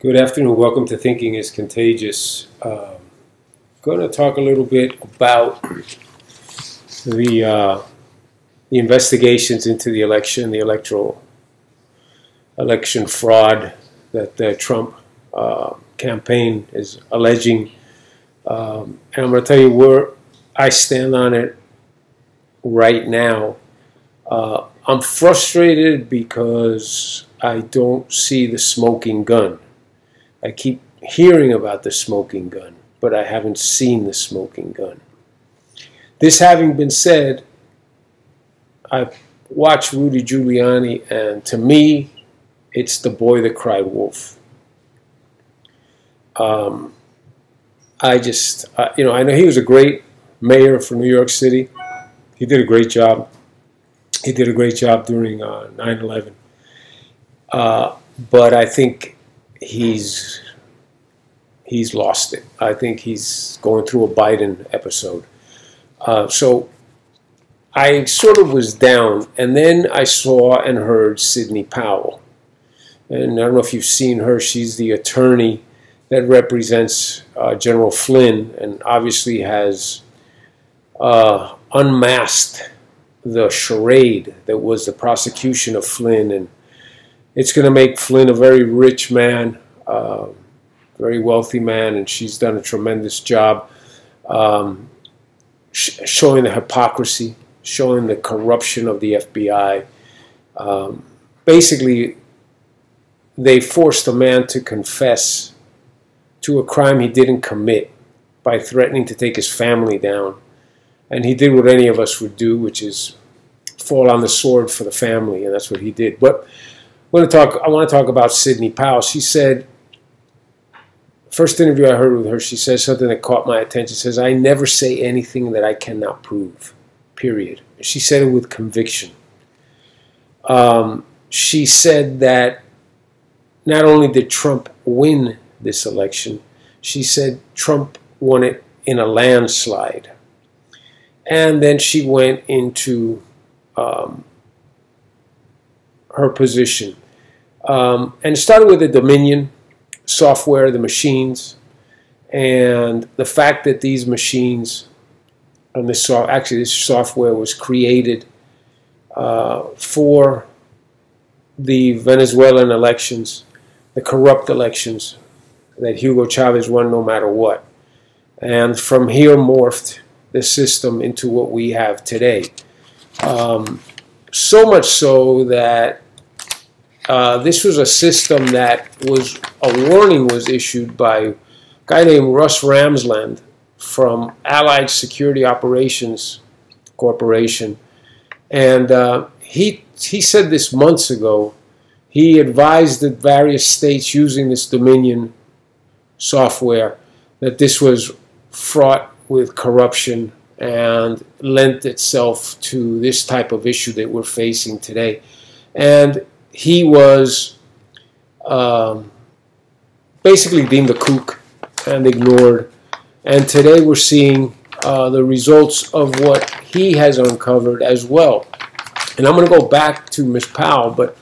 Good afternoon. Welcome to Thinking is Contagious. Going to talk a little bit about the investigations into the election, the election fraud that the Trump campaign is alleging. And I'm going to tell you where I stand on it right now. I'm frustrated because I don't see the smoking gun. I keep hearing about the smoking gun, but I haven't seen the smoking gun. This having been said, I've watched Rudy Giuliani, and to me, it's the boy that cried wolf. I know he was a great mayor for New York City. He did a great job. He did a great job during 9/11. But I think he's lost it. I think he's going through a Biden episode. So I sort of was down, and then I saw and heard Sidney Powell. And I don't know if you've seen her. She's the attorney that represents General Flynn, and obviously has unmasked the charade that was the prosecution of Flynn, and it's going to make Flynn a very rich man, very wealthy man, and she's done a tremendous job showing the hypocrisy, showing the corruption of the FBI. Basically, they forced a man to confess to a crime he didn't commit by threatening to take his family down. And he did what any of us would do, which is fall on the sword for the family, and that's what he did. But I want to talk about Sidney Powell. She said, first interview I heard with her, she said something that caught my attention. She says, "I never say anything that I cannot prove, period." She said it with conviction. She said that not only did Trump win this election, she said Trump won it in a landslide. And then she went into her position. And it started with the Dominion software, the machines, and the fact that these machines, and this software was created for the Venezuelan elections, the corrupt elections that Hugo Chavez won no matter what. And from here morphed the system into what we have today. So much so that this was a system that a warning was issued by a guy named Russ Ramsland from Allied Security Operations Corporation. And he said this months ago. He advised the various states using this Dominion software that this was fraught with corruption and lent itself to this type of issue that we're facing today. And he was basically deemed a kook and ignored. And today we're seeing the results of what he has uncovered as well. And I'm going to go back to Ms. Powell, but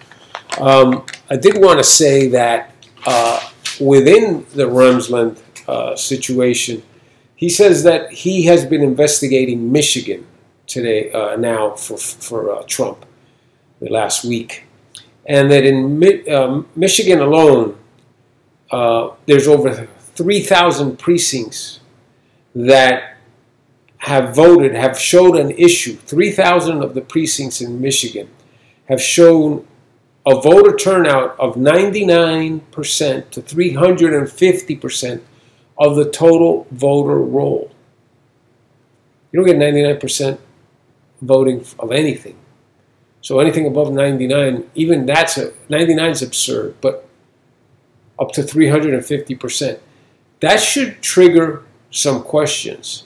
I did want to say that within the Ramsland situation, he says that he has been investigating Michigan today, now for Trump, the last week. And that in Michigan alone, there's over 3,000 precincts that have voted, have showed an issue. 3,000 of the precincts in Michigan have shown a voter turnout of 99% to 350% of the total voter roll. You don't get 99% voting of anything. So anything above 99, even 99 is absurd, but up to 350%. That should trigger some questions.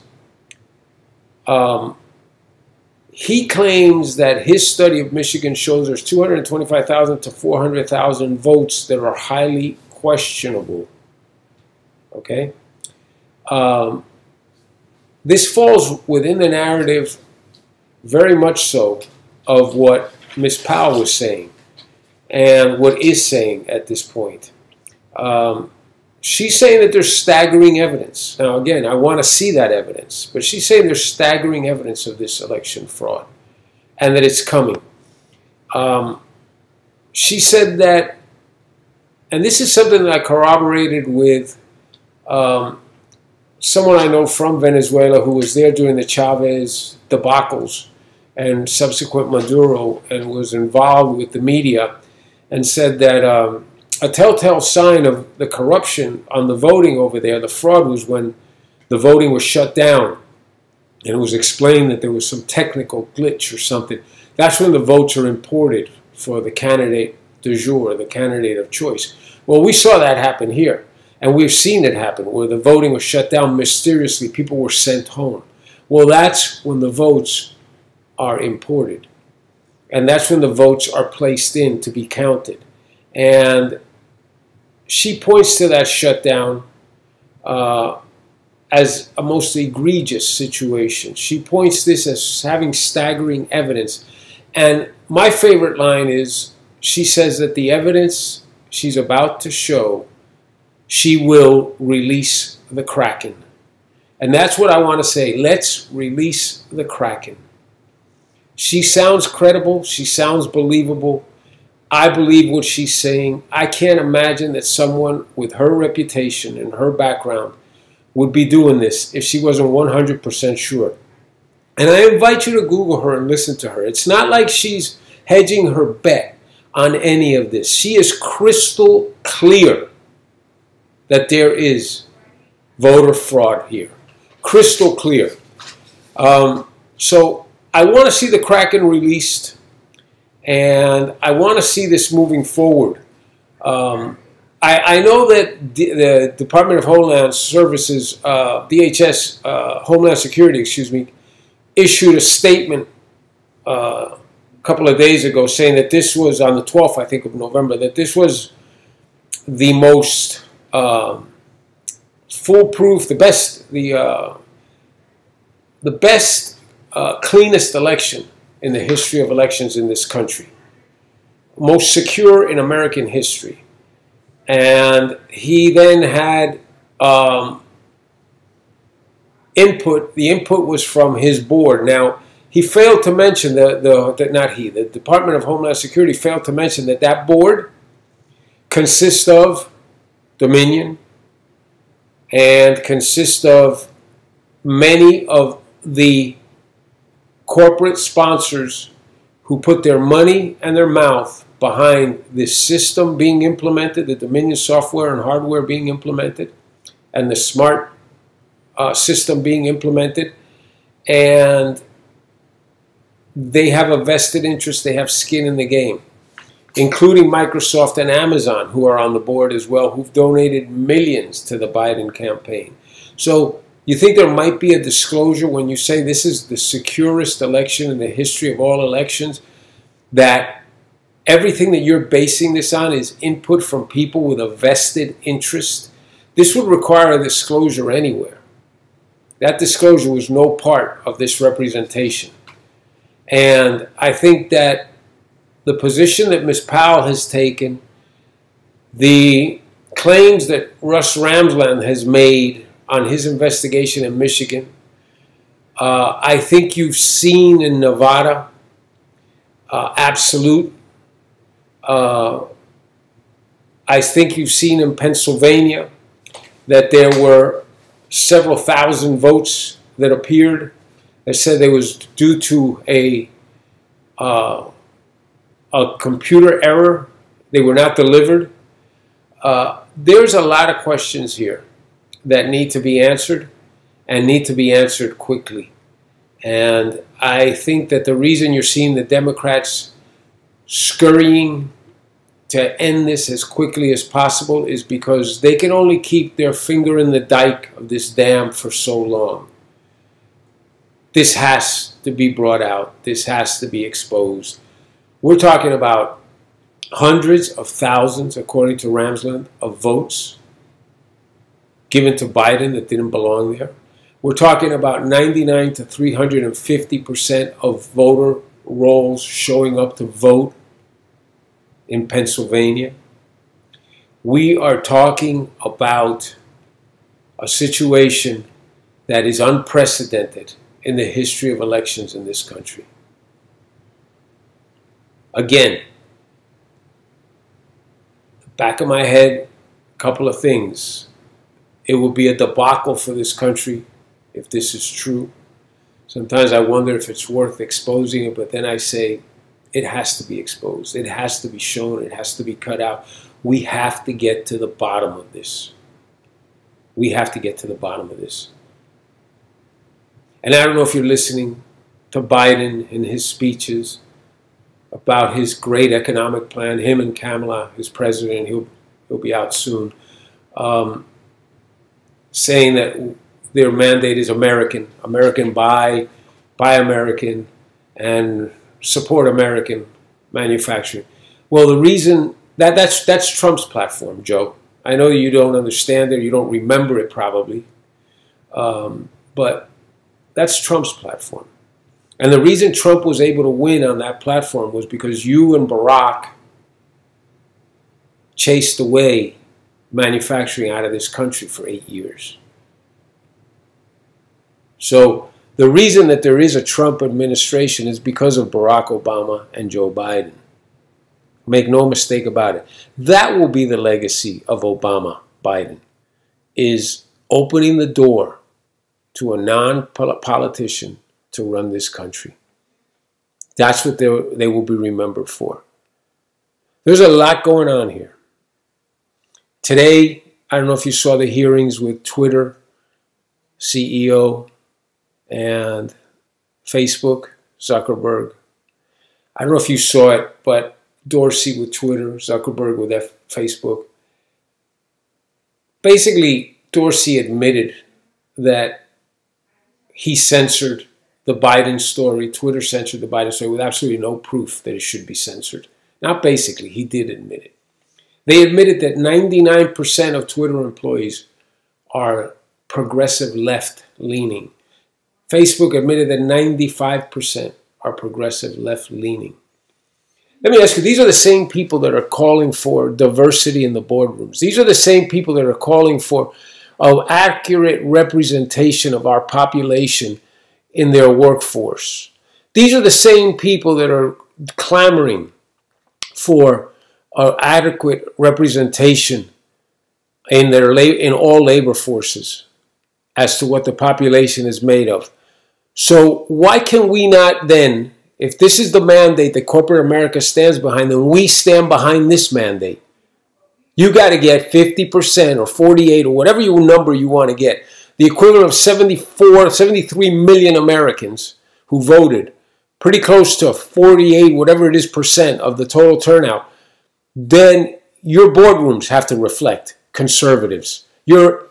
He claims that his study of Michigan shows there's 225,000 to 400,000 votes that are highly questionable. Okay? This falls within the narrative, very much so, of what Ms. Powell was saying and what is saying at this point. She's saying that there's staggering evidence. Now, again, I want to see that evidence, but she's saying there's staggering evidence of this election fraud and that it's coming. She said that, and this is something that I corroborated with someone I know from Venezuela who was there during the Chavez debacles and subsequent Maduro and was involved with the media, and said that a telltale sign of the corruption on the voting over there, the fraud, was when the voting was shut down and it was explained that there was some technical glitch or something. That's when the votes are imported for the candidate du jour, the candidate of choice. Well, we saw that happen here, and we've seen it happen where the voting was shut down mysteriously. People were sent home. Well, that's when the votes are imported, and that's when the votes are placed in to be counted. And she points to that shutdown as a most egregious situation. She points this as having staggering evidence. And my favorite line is, she says that the evidence she's about to show, she will release the Kraken. And that's what I want to say. Let's release the Kraken. She sounds credible. She sounds believable. I believe what she's saying. I can't imagine that someone with her reputation and her background would be doing this if she wasn't 100% sure. And I invite you to Google her and listen to her. It's not like she's hedging her bet on any of this. She is crystal clear that there is voter fraud here. Crystal clear. So I want to see the Kraken released, and I want to see this moving forward. I know that the Department of Homeland Services, DHS, Homeland Security, excuse me, issued a statement a couple of days ago saying that this was, on the 12th, I think, of November, that this was the most foolproof, the best, cleanest election in the history of elections in this country. Most secure in American history. And he then had input. The input was from his board. Now, he failed to mention, the Department of Homeland Security failed to mention that that board consists of Dominion and consists of many of the corporate sponsors who put their money and their mouth behind this system being implemented, the Dominion software and hardware being implemented, and the smart system being implemented. And they have a vested interest, they have skin in the game, including Microsoft and Amazon, who are on the board as well, who've donated millions to the Biden campaign. So you think there might be a disclosure when you say this is the securest election in the history of all elections, that everything that you're basing this on is input from people with a vested interest? This would require a disclosure anywhere. That disclosure was no part of this representation. And I think that the position that Ms. Powell has taken, the claims that Russ Ramsland has made on his investigation in Michigan, I think you've seen in Nevada, absolute. I think you've seen in Pennsylvania that there were several thousand votes that appeared that said they was due to a computer error. They were not delivered. There's a lot of questions here that need to be answered, and need to be answered quickly. And I think that the reason you're seeing the Democrats scurrying to end this as quickly as possible is because they can only keep their finger in the dike of this dam for so long. This has to be brought out. This has to be exposed. We're talking about hundreds of thousands, according to Ramsland, of votes given to Biden that didn't belong there. We're talking about 99 to 350% of voter rolls showing up to vote in Pennsylvania. We are talking about a situation that is unprecedented in the history of elections in this country. Again, back of my head, a couple of things. It will be a debacle for this country if this is true. Sometimes I wonder if it's worth exposing it, but then I say it has to be exposed. It has to be shown. It has to be cut out. We have to get to the bottom of this. We have to get to the bottom of this. And I don't know if you're listening to Biden in his speeches about his great economic plan, him and Kamala, his president, he'll be out soon, saying that their mandate is American buy American, and support American manufacturing. Well, the reason that's Trump's platform, Joe. I know you don't understand it, you don't remember it probably, but that's Trump's platform. And the reason Trump was able to win on that platform was because you and Barack chased away manufacturing out of this country for 8 years. So the reason that there is a Trump administration is because of Barack Obama and Joe Biden. Make no mistake about it. That will be the legacy of Obama, Biden, is opening the door to a non-politician to run this country. That's what they will be remembered for. There's a lot going on here. Today, I don't know if you saw the hearings with Twitter CEO and Facebook, Zuckerberg. I don't know if you saw it, but Dorsey with Twitter, Zuckerberg with Facebook. Basically, Dorsey admitted that he censored the Biden story. Twitter censored the Biden story with absolutely no proof that it should be censored. Not basically, he did admit it. They admitted that 99% of Twitter employees are progressive left-leaning. Facebook admitted that 95% are progressive left-leaning. Let me ask you, these are the same people that are calling for diversity in the boardrooms. These are the same people that are calling for an accurate representation of our population in their workforce. These are the same people that are clamoring for adequate representation in all labor forces as to what the population is made of. So why can we not then, if this is the mandate that corporate America stands behind, then we stand behind this mandate. You got to get 50% or 48 or whatever number you want to get, the equivalent of 73 million Americans who voted, pretty close to 48, whatever it is, percent of the total turnout. Then your boardrooms have to reflect conservatives. Your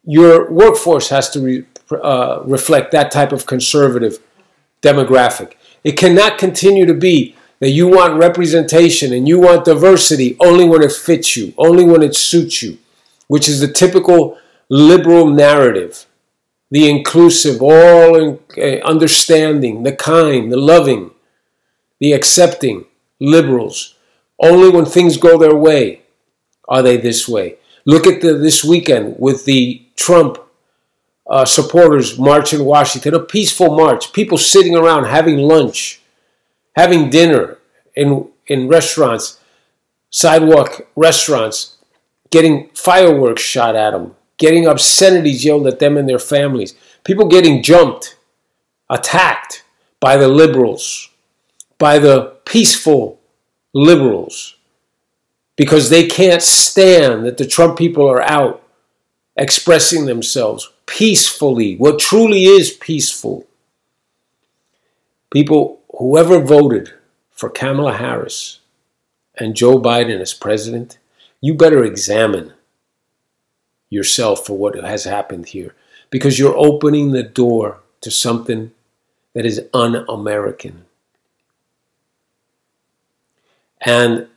workforce has to reflect that type of conservative demographic. It cannot continue to be that you want representation and you want diversity only when it fits you, only when it suits you, which is the typical liberal narrative, the inclusive, all understanding, the kind, the loving, the accepting liberals. Only when things go their way are they this way. Look at this weekend with the Trump supporters march in Washington, a peaceful march, people sitting around having lunch, having dinner in restaurants, sidewalk restaurants, getting fireworks shot at them, getting obscenities yelled at them and their families, people getting jumped, attacked by the liberals, by the peaceful liberals, because they can't stand that the Trump people are out expressing themselves peacefully, what truly is peaceful. People, whoever voted for Kamala Harris and Joe Biden as president, you better examine yourself for what has happened here, because you're opening the door to something that is un-American. And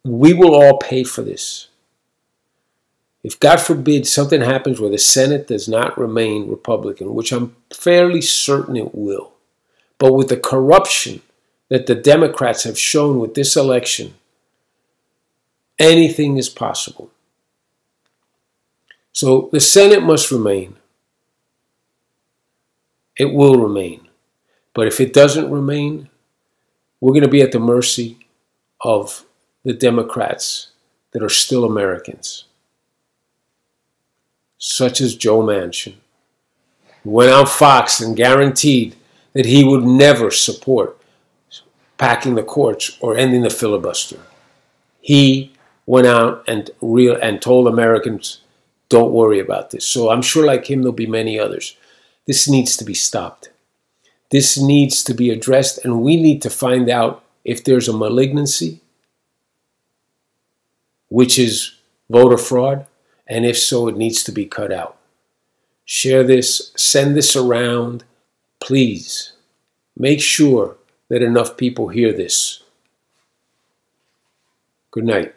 we will all pay for this. If, God forbid, something happens where the Senate does not remain Republican, which I'm fairly certain it will, but with the corruption that the Democrats have shown with this election Anything is possible. So the Senate must remain. It will remain. But if it doesn't remain, we're going to be at the mercy of the Democrats that are still Americans, such as Joe Manchin, who went on Fox and guaranteed that he would never support packing the courts or ending the filibuster. He went out and told Americans, don't worry about this. So I'm sure like him, there'll be many others. This needs to be stopped. This needs to be addressed, and we need to find out if there's a malignancy, which is voter fraud, and if so, it needs to be cut out. Share this, send this around, please. Make sure that enough people hear this. Good night.